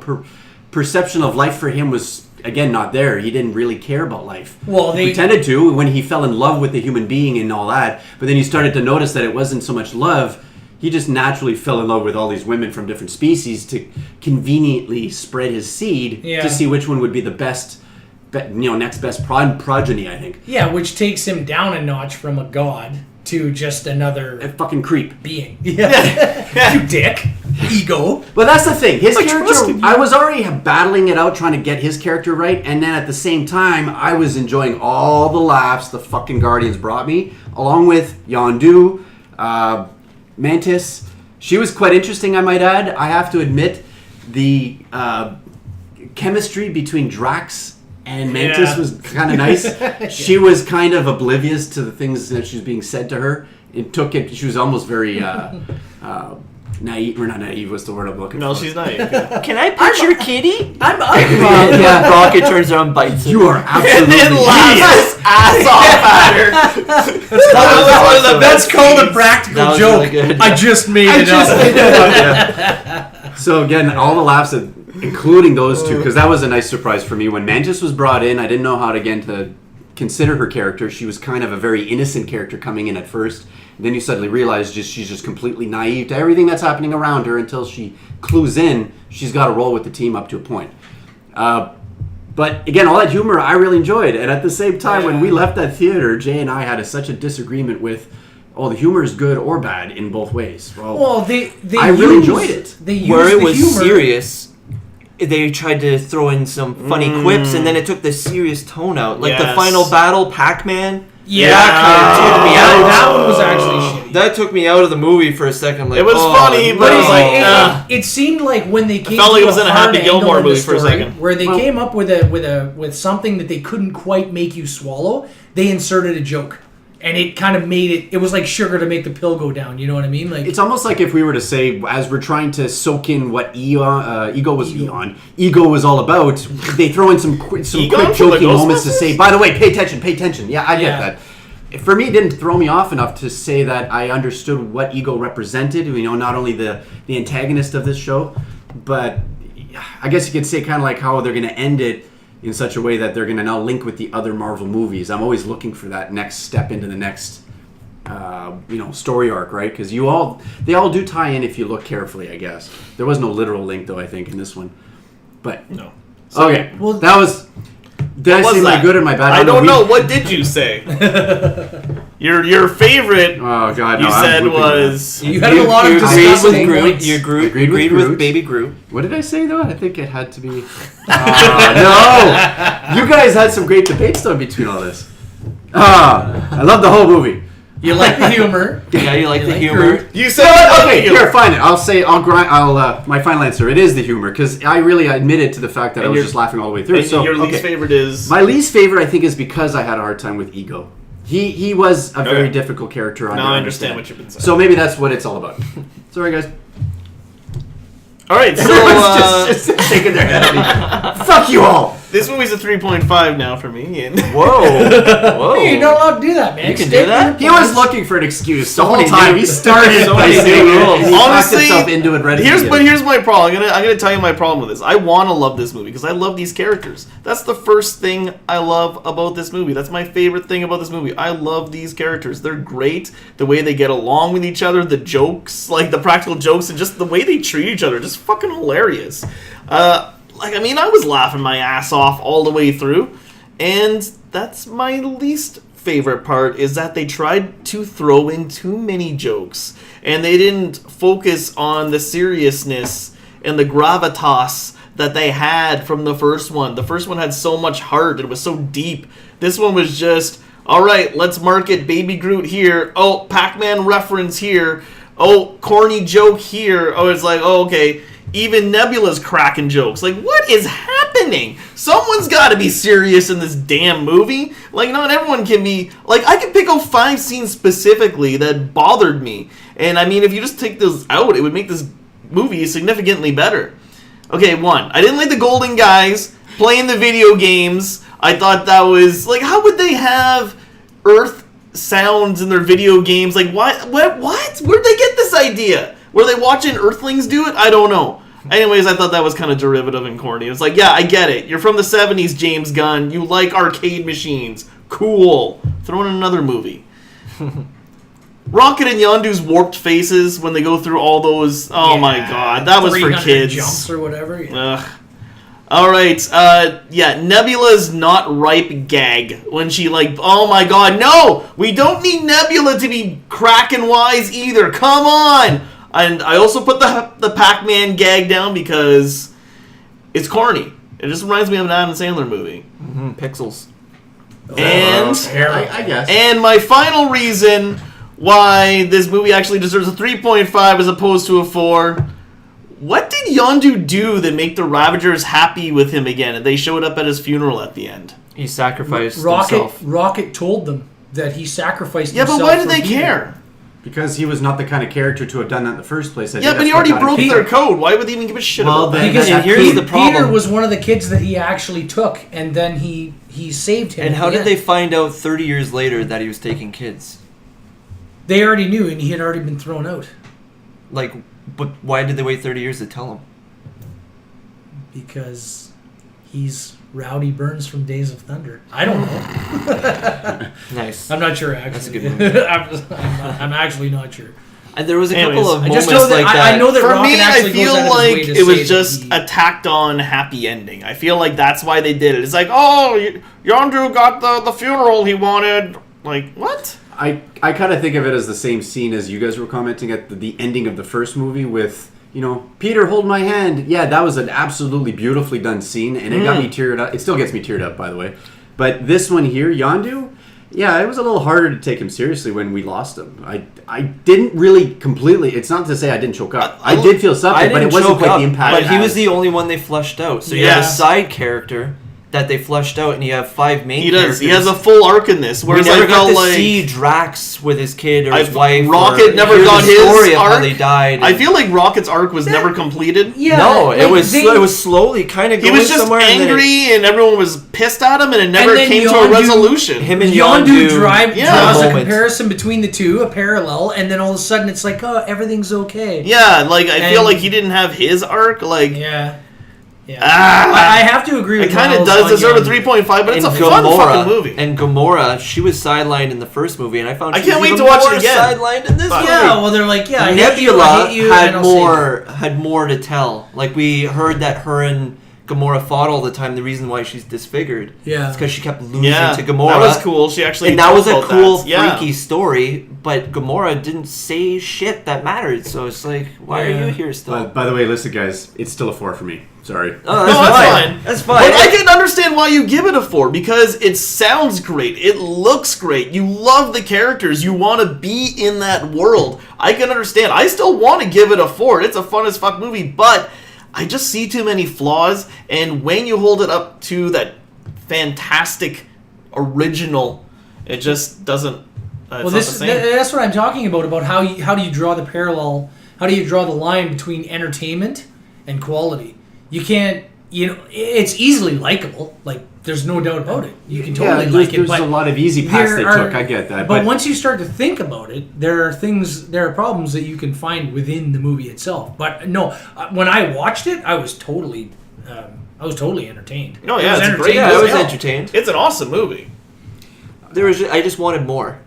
perception of life for him was, again, not there. He didn't really care about life. Well, he pretended to when he fell in love with the human being and all that. But then he started to notice that it wasn't so much love. He just naturally fell in love with all these women from different species to conveniently spread his seed to see which one would be the best, next best progeny, I think. Yeah, which takes him down a notch from a god to just another A fucking creep. being. Yeah. You dick. Ego. But that's the thing. His character, trusted you. I was already battling it out, trying to get his character right, and then at the same time, I was enjoying all the laughs the fucking Guardians brought me, along with Yondu, Mantis. She was quite interesting, I might add. I have to admit, the chemistry between Drax and Mantis was kind of nice. She was kind of oblivious to the things that she was being said to her. She was almost very naive, or not naive, what's the word I'm looking No, for? she's not. Yeah. Can I pet your kitty? I'm Yeah. Rocket turns around and bites her. You are absolutely laughs ass off at her. That's called a practical That was joke. really good. I just made it up. So again, all the laughs, including those two, because that was a nice surprise for me. When Mantis was brought in, I didn't know how to consider her character. She was kind of a very innocent character coming in at first. And then you suddenly realize she's just completely naive to everything that's happening around her until she clues in. She's got to roll with the team up to a point. But again, all that humor I really enjoyed. And at the same time, when we left that theater, Jay and I had such a disagreement with oh, the humor is good or bad in both ways. Well, they I really enjoyed it. They used Where it the was humor. serious, they tried to throw in some funny quips, and then it took the serious tone out. Like the Yes. final battle, Pac-Man. Yeah, That kinda tuned me out. That one was actually shitty. That took me out of the movie for a second. Like, It was funny, but it was like, it seemed like when they came felt like to it was in a hard Happy angle Gilmore in the movie for a story, second. where they came up with something that they couldn't quite make you swallow, they inserted a joke. And it kind of made it was like sugar to make the pill go down, you know what I mean? Like It's almost like if we were to say, as we're trying to soak in what Ego was all about, they throw in some quick Egon from the joking moments to Ghostbusters? say, by the way, pay attention. Yeah, I get Yeah. that. For me, it didn't throw me off enough to say that I understood what Ego represented. You know, not only the antagonist of this show, but I guess you could say kind of like how they're going to end it in such a way that they're going to now link with the other Marvel movies. I'm always looking for that next step into the next, story arc, right? Because they all do tie in if you look carefully, I guess. There was no literal link, though, I think, in this one. But, No. okay, Well, that was... Did I say my good or my bad? I don't know. What did you say? Your favorite, Oh, God, no. you I'm said, whipping was... you had a lot of agreed with disgusting Groot. points. You Agreed agreed with with Groot. Baby Groot. What did I say, though? I think it had to be... no! You guys had some great debates, though, between all this. I love the whole movie. You like the humor. Yeah, you like You the like humor. Groot. You said... Okay, here, fine. My final answer. It is the humor, because I really admitted to the fact that I was just laughing all the way through. And So, your least okay. favorite is... My least favorite, I think, is because I had a hard time with Ego. He was a very Okay. difficult character. Now I understand what you've been saying. So maybe that's what it's all about. Sorry, guys. All right, so Everyone's just shaking their head at me. Fuck you all. this movie's a 3.5 now for me. And Whoa. Hey, you're not allowed to do that, man. You can Stick do that? with He your was points. looking for an excuse the So whole many time. new- He started so by many saying new it. rules. And he talked honestly, himself into it ready. here's my problem. I'm gonna tell you my problem with this. I want to love this movie because I love these characters. That's the first thing I love about this movie. That's my favorite thing about this movie. I love these characters. They're great. The way they get along with each other, the jokes, like the practical jokes, and just the way they treat each other, just fucking hilarious. I was laughing my ass off all the way through, and that's my least favorite part is that they tried to throw in too many jokes, and they didn't focus on the seriousness and the gravitas that they had from the first one. The first one had so much heart, it was so deep. This one was just, all right, let's market Baby Groot here. Oh, Pac-Man reference here. Oh, corny joke here. Oh, it's like, oh, okay. Even Nebula's cracking jokes. Like, what is happening? Someone's got to be serious in this damn movie. Like, not everyone can be... Like, I can pick out 5 scenes specifically that bothered me. And, I mean, if you just take those out, it would make this movie significantly better. Okay, 1. I didn't like the Golden Guys playing the video games. I thought that was... Like, how would they have Earth sounds in their video games? Like, what? Where'd they get this idea? Were they watching Earthlings do it? I don't know. Anyways, I thought that was kind of derivative and corny. It's like, yeah, I get it. You're from the 70s, James Gunn. You like arcade machines. Cool. Throw in another movie. Rocket and Yondu's warped faces when they go through all those... Oh, my God. That was for 300 kids. jumps or whatever. Yeah. Ugh. All right. Nebula's not ripe gag when she oh my God, no! We don't need Nebula to be cracking wise either. Come on! And I also put the Pac-Man gag down because it's corny. It just reminds me of an Adam Sandler movie. Mm-hmm. Pixels. And I guess. and my final reason why this movie actually deserves a 3.5 as opposed to a 4. What did Yondu do that make the Ravagers happy with him again? And they showed up at his funeral at the end. He sacrificed himself. Rocket told them that he sacrificed Yeah, himself. but why did for they Peter. care? Because he was not the kind of character to have done that in the first place. Yeah, but he already broke their code. Why would they even give a shit Well, about then- that? Because And here's the problem. Peter was one of the kids that he actually took, and then he saved him. And at how the did they end. find out 30 years later that he was taking kids? They already knew, and he had already been thrown out. Like, but why did they wait 30 years to tell him? Because he's Rowdy Burns from Days of Thunder. I don't know. Nice. I'm not sure, actually. That's a good movie. I'm actually not sure. And there was a Anyways, couple of I moments just know that like that. I know that For Rocket me, I actually feel goes out of his way like to it say was that just he- a tacked on happy ending. I feel like that's why they did it. It's like, oh, Yondu got the funeral he wanted. Like, what? I kind of think of it as the same scene as you guys were commenting at the ending of the first movie with, Peter, hold my hand. Yeah, that was an absolutely beautifully done scene, and it got me teared up. It still gets me teared up, by the way. But this one here, Yondu, yeah, it was a little harder to take him seriously when we lost him. I didn't really completely. It's not to say I didn't choke up. I did feel something, but it wasn't quite the impact. But he was the only one they flushed out. So you have a side character that they flushed out, and you have 5 main characters. He has a full arc in this. We never got to see Drax with his kid or his wife. Rocket never got his story arc. Of how they died. I feel like Rocket's arc was never completed. Yeah, no, it was slowly kind of going somewhere. He was just angry, and everyone was pissed at him, and it never came to a resolution. Him and Yondu draws a comparison between the two, a parallel, and then all of a sudden it's like, oh, everything's okay. Yeah, I feel like he didn't have his arc. Yeah, I have to agree with it. It kind of does deserve a 3.5, but it's a fun fucking movie. And Gamora, she was sidelined in the first movie, and I found I can't wait to watch it again. Sidelined in this movie. Yeah, well, they're like, Nebula had more to tell. Like we heard that her and Gamora fought all the time. The reason why she's disfigured, it's because she kept losing to Gamora. That was cool. She actually, and that was a cool, freaky story. But Gamora didn't say shit that mattered. So it's like, why are you here still? By the way, listen, guys, it's still a 4 for me. Sorry. Oh, that's fine. That's fine. But I can understand why you give it a 4 because it sounds great. It looks great. You love the characters. You want to be in that world. I can understand. I still want to give it a 4. It's a fun as fuck movie, but I just see too many flaws. And when you hold it up to that fantastic original, it just doesn't. That's what I'm talking about how do you draw the parallel? How do you draw the line between entertainment and quality? You can't, it's easily likable. Like, there's no doubt about it. You can totally like it. There's a lot of easy paths they took. I get that. But once you start to think about it, there are problems that you can find within the movie itself. But no, when I watched it, I was totally entertained. No, yeah, it's great. I was entertained. It's an awesome movie. I just wanted more.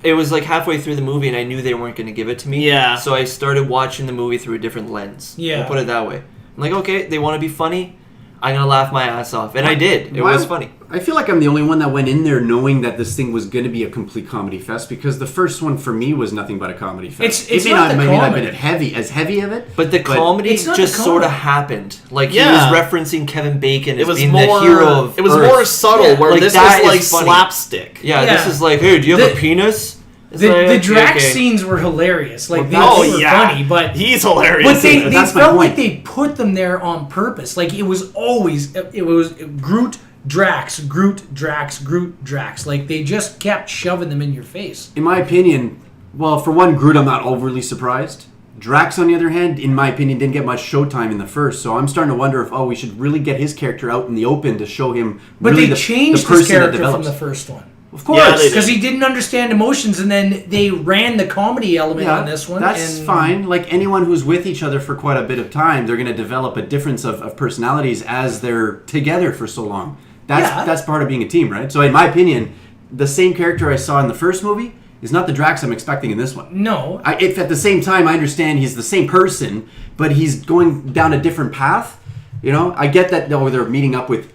It was like halfway through the movie, and I knew they weren't going to give it to me. Yeah. So I started watching the movie through a different lens. Yeah. We'll put it that way. I'm like, okay, they want to be funny. I'm going to laugh my ass off. And I did. It was funny. I feel like I'm the only one that went in there knowing that this thing was going to be a complete comedy fest because the first one for me was nothing but a comedy fest. It may not have been as heavy of it. But the comedy just sort of happened. Like, he was referencing Kevin Bacon as being the hero of It was Earth. more subtle, where this was like slapstick. Yeah, this is like, hey, do you have a penis? The Drax scenes were hilarious. Like they were funny, but he's hilarious. But they felt like they put them there on purpose. Like it was Groot, Drax, Groot, Drax, Groot, Drax. Like they just kept shoving them in your face. In my opinion, well, for one, Groot, I'm not overly surprised. Drax, on the other hand, in my opinion, didn't get much showtime in the first, so I'm starting to wonder if we should really get his character out in the open to show him. But really they changed his character from the first one. Of course, because he didn't understand emotions, and then they ran the comedy element on this one. That's fine. Like anyone who's with each other for quite a bit of time, they're going to develop a difference of personalities as they're together for so long. That's part of being a team, right? So in my opinion, the same character I saw in the first movie is not the Drax I'm expecting in this one. No. If at the same time I understand he's the same person, but he's going down a different path, I get that they're meeting up with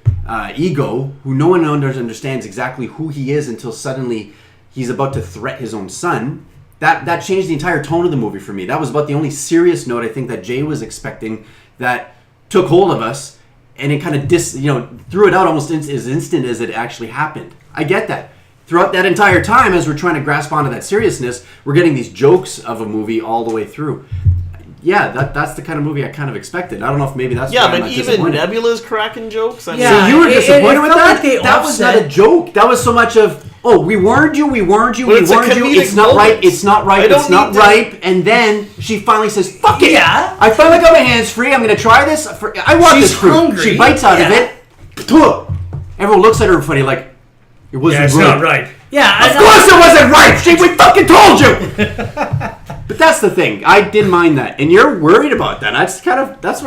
Ego, who no one understands exactly who he is until suddenly he's about to threat his own son. That changed the entire tone of the movie for me. That was about the only serious note I think that Jay was expecting that took hold of us, and it kind of threw it out almost as instant as it actually happened. I get that. Throughout that entire time, as we're trying to grasp onto that seriousness, we're getting these jokes of a movie all the way through. Yeah, that's the kind of movie I kind of expected. I don't know if maybe that's why I'm not even Nebula's cracking jokes. So you were disappointed with that? Like that was not a joke. That was so much of, we warned you. It's not right. And then she finally says, "Fuck it! Yeah. I finally got my hands free. I'm going to try this. I want this fruit." Hungry. She bites out of it. Everyone looks at her funny like, "It wasn't it's not right." Yeah, of course it wasn't right. We fucking told you. But that's the thing. I didn't mind that, and you're worried about that. That's what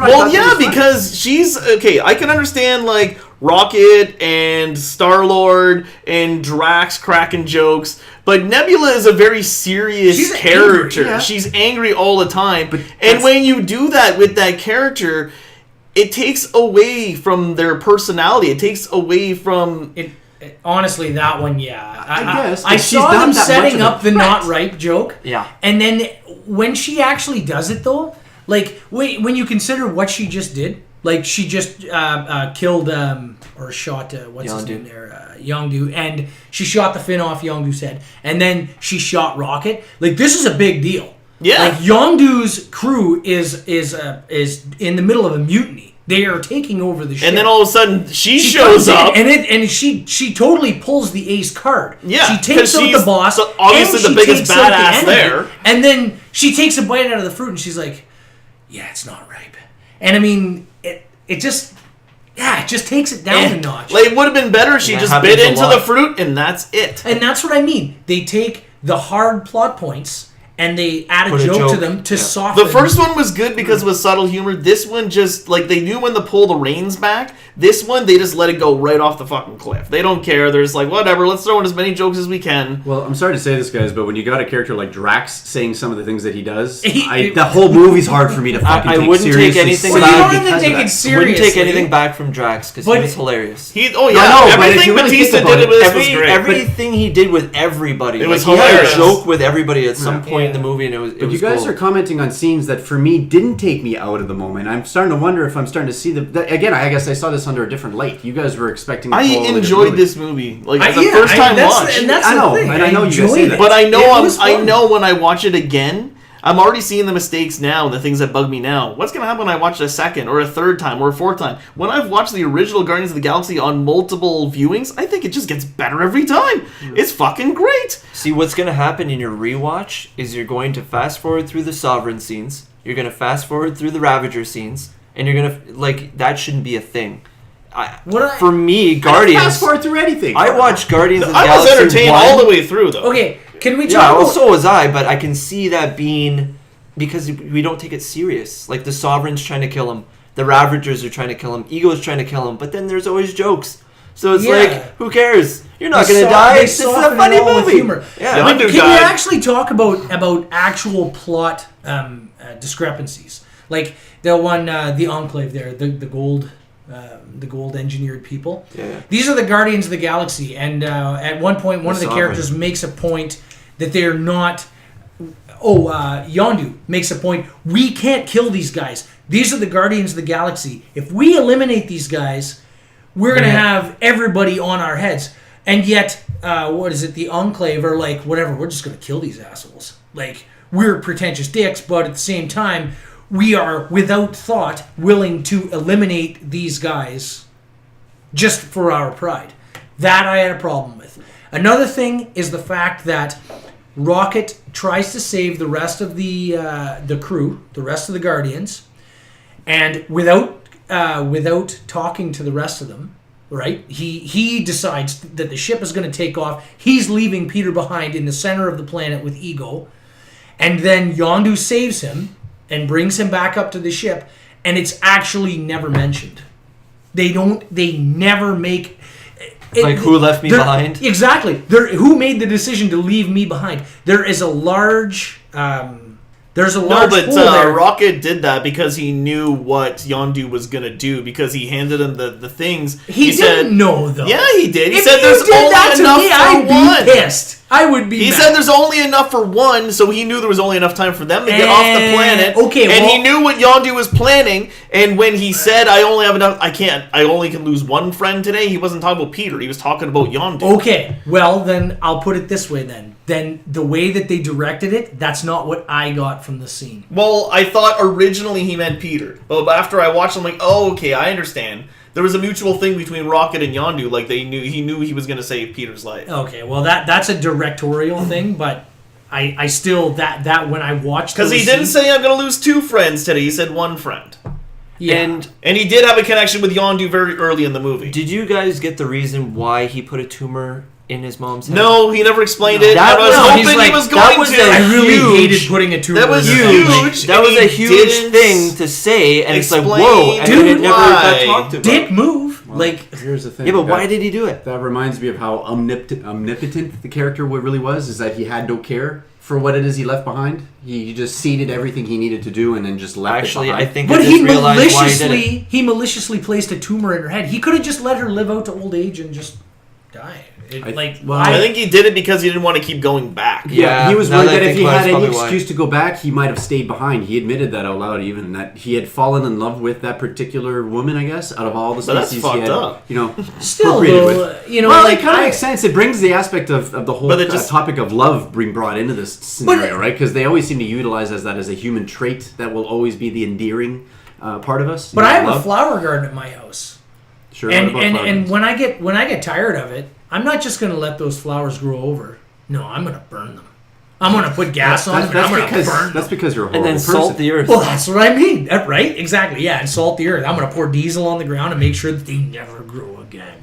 I thought. Well, yeah, because she's okay. I can understand like Rocket and Star-Lord and Drax cracking jokes, but Nebula is a very serious character. Angry, She's angry all the time, and when you do that with that character, it takes away from their personality. It takes away from honestly, that one, yeah. I guess, I but she's saw not them that much setting of a up the threat. not ripe joke. Yeah. And then when she actually does it, though, like, when you consider what she just did, like, she just killed or shot, what's his Yondu. name there? Yondu. And she shot the fin off Yondu's head. And then she shot Rocket. Like, this is a big deal. Yeah. Like, Yondu's crew is in the middle of a mutiny. They are taking over the ship. And then all of a sudden, she She shows comes in, up. and she totally pulls the ace card. Yeah, she takes 'cause out she's the boss. obviously and the she biggest takes out the badass enemy, there. And then she takes a bite out of the fruit, and she's like, "Yeah, it's not ripe." And I mean, it just takes it down a notch. Like, it would have been better if she That just happens bit a into lot. the fruit, and that's it. And that's what I mean. They take the hard plot points and they add a Put a joke to joke. them to Yeah. soften. The first one was good because it was subtle humor. This one just, like, they knew when to pull the reins back. This one, they just let it go right off the fucking cliff. They don't care. They're just like, whatever, let's throw in as many jokes as we can. Well, I'm sorry to say this, guys, but when you got a character like Drax saying some of the things that he does, He- the whole movie's hard for me to fucking I take wouldn't take seriously. anything Well, back you don't even because of take that. it seriously. Wouldn't take anything back from Drax because he But- was hilarious. Yeah, No, but if everything you really Batista think about did it, with this was great. Everything he did with everybody. It was he had hilarious. a joke with everybody at some point in the Yeah. movie, and it was. But you guys are commenting on scenes that for me didn't take me out of the moment. I'm starting to wonder if I'm starting to see again. I guess I saw this under a different light. You guys were expecting. I a whole other enjoyed movie. this movie, like, as a Yeah, first time that's- watch. and that's I the know, thing. and I know you guys say enjoyed that. it. But I know It was fun. when I watch it again, I'm already seeing the mistakes now and the things that bug me now. What's going to happen when I watch it a second or a third time or a fourth time? When I've watched the original Guardians of the Galaxy on multiple viewings, I think it just gets better every time. It's fucking great. See, what's going to happen in your rewatch is you're going to fast forward through the Sovereign scenes, you're going to fast forward through the Ravager scenes, and you're going to, like, that shouldn't be a thing. For me, Guardians... Fast forward through anything. I watched Guardians of the I was Galaxy entertained 1. all the way through, though. Okay, can we Yeah, talk well, about... so was I, but I can see that being... Because we don't take it serious. Like, the Sovereign's trying to kill him, the Ravagers are trying to kill him, Ego's trying to kill him, but then there's always jokes. So it's Yeah. like, who cares? You're not They going to so- die. they It's a soften it funny all with movie. humor. Yeah. Yondu Can died. you actually talk about actual plot discrepancies? Like the one, the Enclave there, the gold engineered people. Yeah. These are the Guardians of the Galaxy, and at one point, one of the Sovereign. characters makes a point that they're not. Yondu makes a point. We can't kill these guys. These are the Guardians of the Galaxy. If we eliminate these guys, we're gonna have everybody on our heads. And yet, what is it? The Enclave are like, whatever. We're just gonna kill these assholes. Like, we're pretentious dicks, but at the same time, we are without thought willing to eliminate these guys just for our pride. That I had a problem with. Another thing is the fact that Rocket tries to save the rest of the crew, the rest of the Guardians, and without talking to the rest of them, right? He decides that the ship is going to take off. He's leaving Peter behind in the center of the planet with Ego, and then Yondu saves him and brings him back up to the ship, and it's actually never mentioned. They never make... Like, who left me behind? Exactly. Who made the decision to leave me behind? There is a large... No, but hole there. Rocket did that because he knew what Yondu was going to do, because he handed him the things. He didn't know, though. Yeah, he did. He If said you there's did only that to enough me, for I'd one. be pissed. I would be He mad. said there's only enough for one, so he knew there was only enough time for them to get off the planet. Okay, and well- he knew what Yondu was planning. And when he said, "I only have enough, I only can lose one friend today," he wasn't talking about Peter. He was talking about Yondu. Okay, well, then I'll put it this way then. Then the way that they directed it, that's not what I got from the scene. Well, I thought originally he meant Peter, but after I watched, I'm like, oh, okay, I understand. There was a mutual thing between Rocket and Yondu, like he knew he was going to save Peter's life. Okay, well, that's a directorial thing, but I still, that when I watched Because he those didn't scenes- say I'm going to lose two friends today. He said one friend. Yeah. And he did have a connection with Yondu very early in the movie. Did you guys get the reason why he put a tumor in his mom's head? No, he never explained it. That I was was- hoping he's like, he was that going was to. a I really huge- hated putting a tumor That was in his head. huge. That and was a he huge didn't thing to say, and it's like, explain whoa, and Dude, it never why? got talked about. Dick move. Well, Like, here's the thing. Yeah, but why did he do it? That reminds me of how omnipotent the character really was. Is that he had no care for what it is he left behind. He just ceded everything he needed to do and then just left Actually, it I behind. think but I just realized why he did it. he maliciously placed a tumor in her head. He could have just let her live out to old age and just... die. I think he did it because he didn't want to keep going back. Yeah, he was now worried that I that if think he about it, had it's any probably excuse why. to go back, he might have stayed behind. He admitted that out loud, even that he had fallen in love with that particular woman. I guess out of all the But that's species, fucked he had, up. Still, procreated though, with. you know, Well, like it kind of makes sense. It brings the aspect of the whole But it just- topic of love being brought into this scenario, right? Because they always seem to utilize that as a human trait that will always be the endearing part of us. But I have love. a flower garden at my house, Sure, and what about and flowers? when I get tired of it, I'm not just going to let those flowers grow over. No, I'm going to burn them. I'm going to put gas on them, and I'm going to burn them. That's because you're a And horrible then person. salt the earth. Well, that's what I mean, right? Exactly, yeah, and salt the earth. I'm going to pour diesel on the ground and make sure that they never grow again.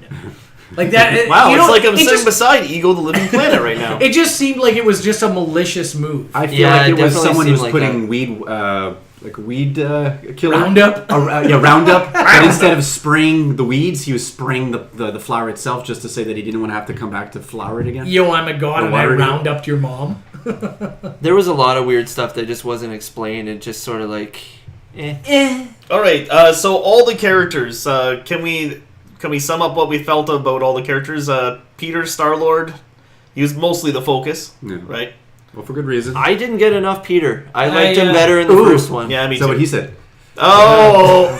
Like that. Wow, you it's know, like I'm it sitting just, beside Eagle the Living Planet right now. It just seemed like it was just a malicious move. I feel Yeah, like it it was definitely someone who was seemed like putting that. weed killer Roundup? Roundup. But instead of spraying the weeds, he was spraying the flower itself, just to say that he didn't want to have to come back to flower it again. Yo, I'm a god, The and I water round up your mom. There was a lot of weird stuff that just wasn't explained. It just sort of like, eh. All right, so all the characters. Can we sum up what we felt about all the characters? Peter, Star-Lord, he was mostly the focus, Yeah. right? Well, for good reason. I didn't get enough Peter. I liked him yeah. better in the Ooh. first one. Yeah, me Is that too. what he said? Oh,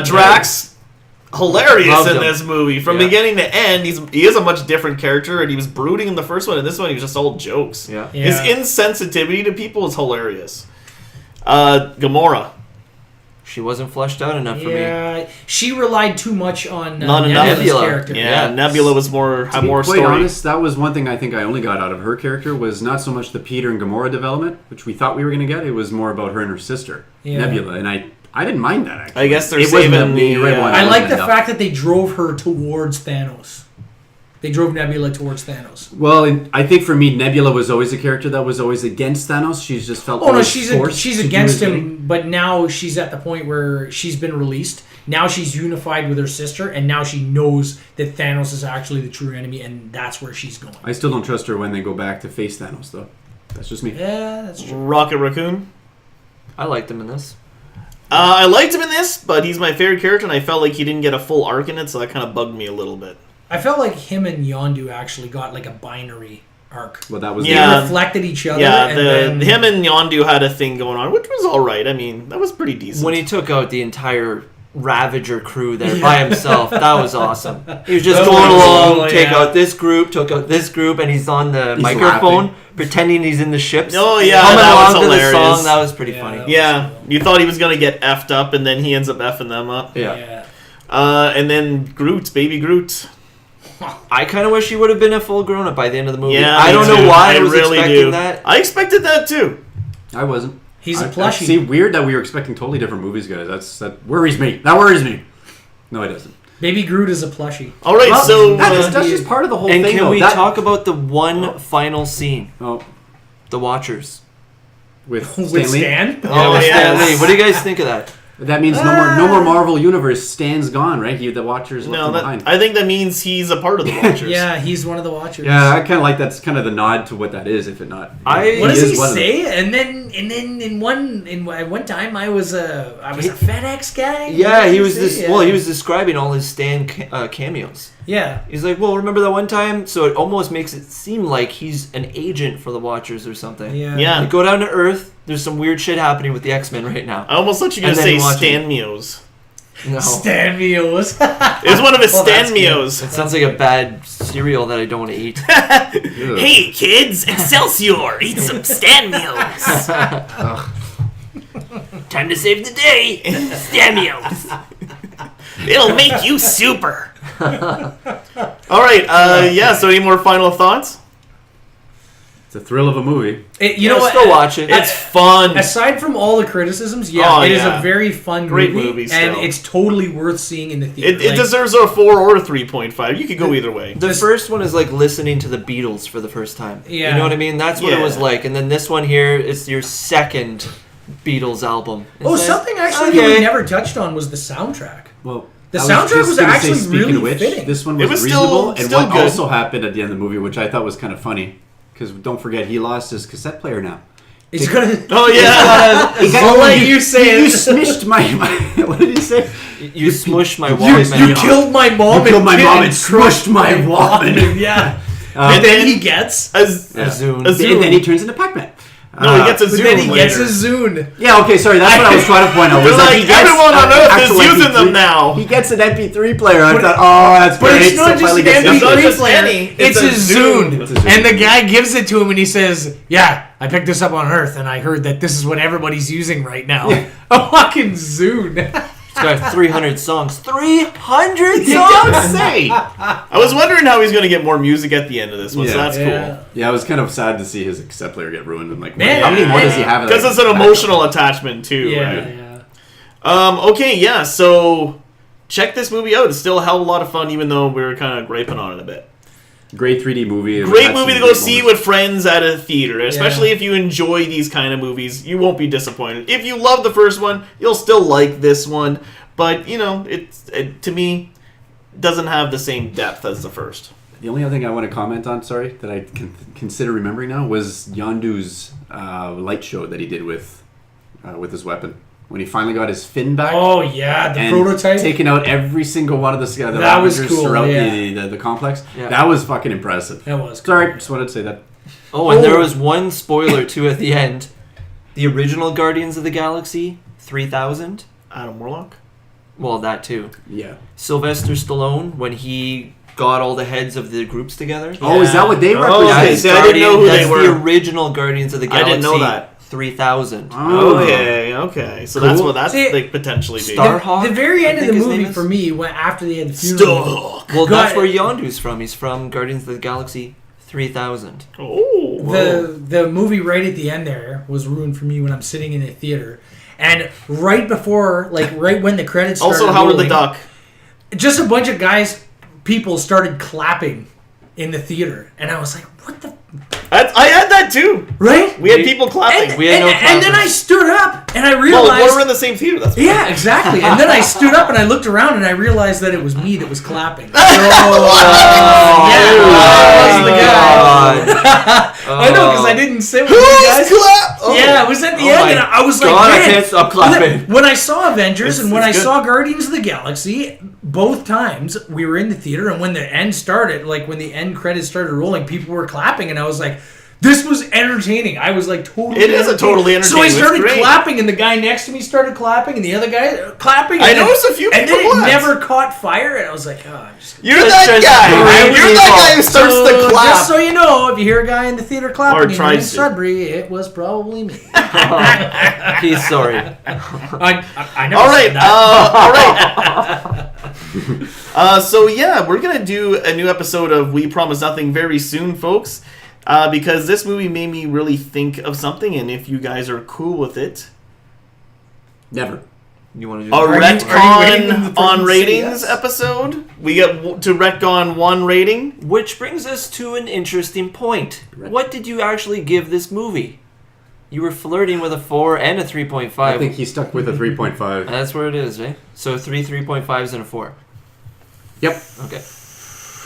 Drax, hilarious Loved in him. this movie from Yeah. beginning to end. He is a much different character, and he was brooding in the first one. And this one, he was just all jokes. Yeah. Yeah. His insensitivity to people is hilarious. Gamora, She wasn't fleshed out enough for me. Yeah, she relied too much on Not enough. Nebula's Nebula. character. yeah, Yeah. Nebula was To had be more quite story. honest, that was one thing I think I only got out of her character was not so much the Peter and Gamora development, which we thought we were going to get. It was more about her and her sister, Yeah. Nebula, and I didn't mind that actually. I guess they're It wasn't saving enough- you're the, right, Juan, it I wasn't like the enough. fact that they drove her towards Thanos. They drove Nebula towards Thanos. Well, and I think for me, Nebula was always a character that was always against Thanos. She's just felt. Oh no, always she's forced to do against his him, bidding. but now she's at the point where she's been released. Now she's unified with her sister, and now she knows that Thanos is actually the true enemy, and that's where she's going. I still don't trust her when they go back to face Thanos, though. That's just me. Yeah, that's true. Rocket Raccoon. I liked him in this. I liked him in this, but he's my favorite character, and I felt like he didn't get a full arc in it, so that kind of bugged me a little bit. I felt like him and Yondu actually got like a binary arc. Well, that was Yeah. They reflected each other. Yeah, and then, him and Yondu had a thing going on, which was all right. I mean, that was pretty decent. When he took out the entire Ravager crew there by himself, that was awesome. He was just That going was along, cool, take yeah. out this group, took out this group, and he's on the He's microphone laughing. pretending he's in the ships. Oh, yeah, coming that was along to the hilarious. song. That was pretty Yeah. funny. Yeah, you thought he was gonna get effed up, and then he ends up effing them up. Yeah. And then Groot, baby Groot. I kind of wish he would have been a full grown up by the end of the movie. Yeah, I me don't too. know why I was really expecting do. that. I expected that too. I wasn't. He's a I plushie. see, weird that we were expecting totally different movies, guys. That worries me. That worries me. No, it doesn't. Baby Groot is a plushie. All right, Well, so that's just part of the whole And thing. can though. we That- talk about the one final scene? Oh, The Watchers. with With Stan Lee? Stan? Oh, yes. Stan Lee. What do you guys think of that? That means no more Marvel Universe. Stan's gone, right? The Watchers left no, him that, behind. I think that means he's a part of the Watchers. Yeah, he's one of the Watchers. Yeah, I kind of like that's kind of the nod to what that is, if it not. What What does is he one of them. say? And then at one time I was a FedEx guy. Yeah, What he did was say? this. Yeah. Well, he was describing all his Stan cameos. Yeah. He's like, well, remember that one time? So it almost makes it seem like he's an agent for the Watchers or something. Yeah. Yeah. They go down to Earth. There's some weird shit happening with the X-Men right now. I almost thought you were And going to then say watch it. Stan Meos. No. Stan Meals. It was one of his Well, Stan that's good. Meos. It sounds like a bad cereal that I don't want to eat. Ugh. Hey kids, Excelsior, eat some Stan Meals. Time to save the day. Stan Meals. It'll make you super. All right, yeah, so any more final thoughts? It's a thrill of a movie. You know what? Still watch it. It's fun. Aside from all the criticisms, Oh, it is yeah. a very fun Great movie, movie and still. it's totally worth seeing in the theater. It deserves a 4 or a 3.5. You could go either way. The first one is like listening to the Beatles for the first time. Yeah. You know what I mean? That's what it was Yeah. like. And then this one here is your second Beatles album. It's like, Something actually okay. we never touched on was the soundtrack. Well, The I soundtrack just was gonna actually speaking really of which, fitting. This one It was, was reasonable, and still what good. also happened at the end of the movie, which I thought was kind of funny, because don't forget he lost his cassette player now. He's gonna. Oh yeah. I'll let you say You it. smished my what did he say? You smushed my Walkman. You killed my mom. You killed my mom and crushed smushed my Walkman. Yeah. And then he gets. a Zune. And then he turns into Pac-Man. No, he gets a But Zune then he later. gets a Zune. Yeah, okay, sorry, that's what I was trying to point out. They're Was that like, he gets everyone on an Earth is actual using MP3 them now. He gets an MP3 player. I thought, oh, that's But great. it's not So just finally an gets It's not MP3 just player. any, It's a Zune. It's a Zune. And the guy gives it to him and he says, yeah, I picked this up on Earth and I heard that this is what everybody's using right now. A fucking Zune. It's got 300 songs. 300 You don't songs? say. I was wondering how he's going to get more music at the end of this one, so Yeah. that's cool. Yeah, it was kind of sad to see his cassette player get ruined. And like, Man, how many more does he have? Because it's an emotional attachment too, right? Yeah. Okay, yeah, so check this movie out. It's still a hell of a lot of fun, even though we were kind of griping on it a bit. Great 3D movie. It Great had movie some to go great see moments. with friends at a theater, especially if you enjoy these kind of movies. You won't be disappointed. If you love the first one, you'll still like this one, but you know, it to me doesn't have the same depth as the first. The only other thing I want to comment on, sorry, that I can consider remembering now was Yondu's light show that he did with his weapon. When he finally got his fin back. Oh, yeah, the and prototype. taking out every single one of the That was Ravagers cool, throughout yeah. the complex. Yeah. That was fucking impressive. That was cool. Sorry, just wanted to say that. Oh, and there was one spoiler too at the end. The original Guardians of the Galaxy 3000. Adam Warlock? Well, that too. Yeah. Sylvester Stallone, when he got all the heads of the groups together. Oh, is that what they Oh, represent? okay. See, I didn't know who that's they were. the original Guardians of the I Galaxy didn't know that. 3000. Oh. Okay. So that's Cool. what that's See, like potentially be. Starhawk? The very end I of the think his movie name is? for me, when after they had the funeral. Starhawk. Well, Got that's it. where Yondu's from. He's from Guardians of the Galaxy 3000. Oh. The movie right at the end there was ruined for me when I'm sitting in a theater, and right before, like right when the credits started Also, Howard the rolling, Duck. just a bunch of people started clapping in the theater, and I was like, "What the?" I had that too. Right? We had people clapping. And, We had no and then I clappers. stood up and I well, realized. we're in the same theater. That's Yeah, exactly. And then I stood up and I looked around and I realized that it was me that was clapping. So, I know, because I didn't sit with you guys. clap? Oh. Yeah, it was at the Oh end, my and I was like, God, I man. can't stop clapping. When I saw Avengers and when I it's good. saw Guardians of the Galaxy, both times we were in the theater, and when the end started, like when the end credits started rolling, people were clapping, and I was like, this was entertaining. I was like totally. It is a totally So I entertaining. It's started great. clapping, and the guy next to me started clapping, and the other guy clapping. I and then- noticed a few and then people it clapped. never caught fire, and I was like, oh, I'm just. You're That's that just guy. great You're that guy who people. starts So, to clap. just so you know, if you hear a guy in the theater clapping Or and you're in tries to. Sudbury, it was probably me. He's sorry. I never All right, said that. all right. So yeah, we're gonna do a new episode of We Promise Nothing very soon, folks, because this movie made me really think of something, and if you guys are cool with it, Never. You want to do a Are you waiting retcon for on them to say ratings yes? episode. We get to retcon one rating. Which brings us to an interesting point. What did you actually give this movie? You were flirting with a 4 and a 3.5. I think he stuck with a 3.5. That's where it is, right? So 3.5s, and a 4. Yep. Okay.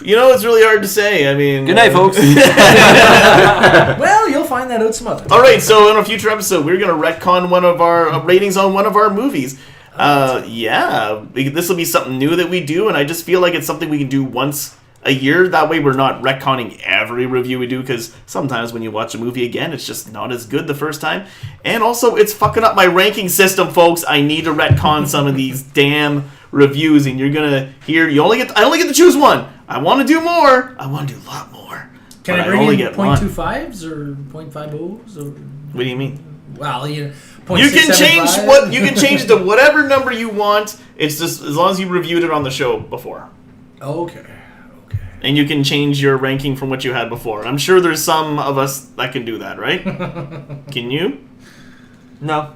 You know, it's really hard to say. I mean, Good night, folks. Well, you'll find that out some other time. All right, so in a future episode, we're gonna retcon one of our ratings on one of our movies. Yeah, this will be something new that we do, and I just feel like it's something we can do once a year. That way, we're not retconning every review we do, because sometimes when you watch a movie again, it's just not as good the first time. And also, it's fucking up my ranking system, folks. I need to retcon some of these damn reviews, and you're gonna hear. I only get to choose one. I want to do more. I want to do a lot more. Can but I bring only in get one. 0.25s or 0.50s or? What do you mean? Well, You can change 0.675? you can change it to whatever number you want. It's just as long as you reviewed it on the show before. Okay. And you can change your ranking from what you had before. I'm sure there's some of us that can do that, right? Can you? No.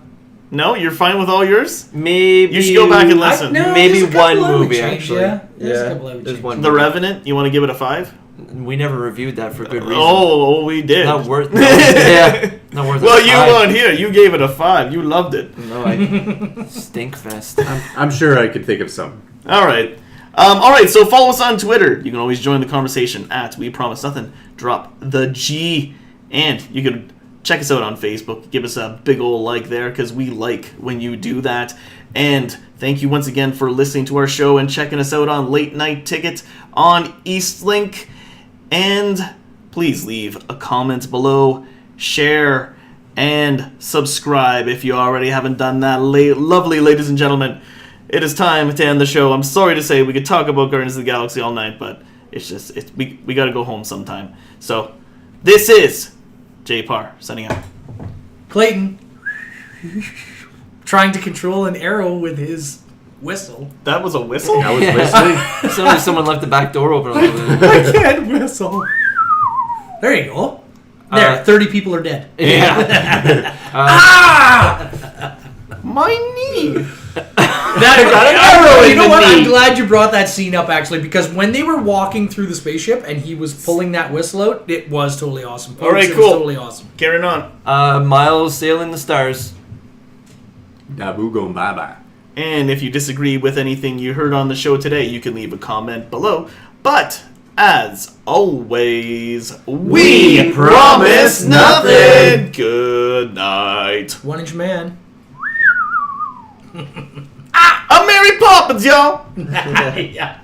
No? You're fine with all yours? Maybe. You should go back and listen. Maybe there's a couple one I would movie, change, actually. Yeah, there's Yeah, a couple I would there's change. one. The Revenant, you want to give it a 5? We never reviewed that for good reason. Oh, we did. Not worth. No, yeah. Not worth. Well, a you five. weren't here. You gave it a 5. You loved it. No, I stink fest. I'm sure I could think of some. All right. All right, so follow us on Twitter. You can always join the conversation at We Promise Nothing. Drop the G. And you can check us out on Facebook. Give us a big ol' like there, because we like when you do that. And thank you once again for listening to our show and checking us out on Late Night Ticket on Eastlink. And please leave a comment below, share, and subscribe if you already haven't done that. Lovely ladies and gentlemen, it is time to end the show. I'm sorry to say we could talk about Guardians of the Galaxy all night, but we got to go home sometime. So this is Jpar signing out. Clayton trying to control an arrow with his whistle. That was a whistle? That was whistling. Sounded like someone left the back door open a little bit. I can't whistle. There you go. There, 30 people are dead. Yeah. My knee. Arrow, you know what? I'm glad you brought that scene up, actually, because when they were walking through the spaceship and he was pulling that whistle out, it was totally awesome. All right, It cool. was totally awesome. Carrying on. Myles sailing the stars. Da Boo going bye-bye. And if you disagree with anything you heard on the show today, you can leave a comment below. But, as always, we promise nothing. Good night. 1-inch man. I'm Mary Poppins, y'all. Yeah.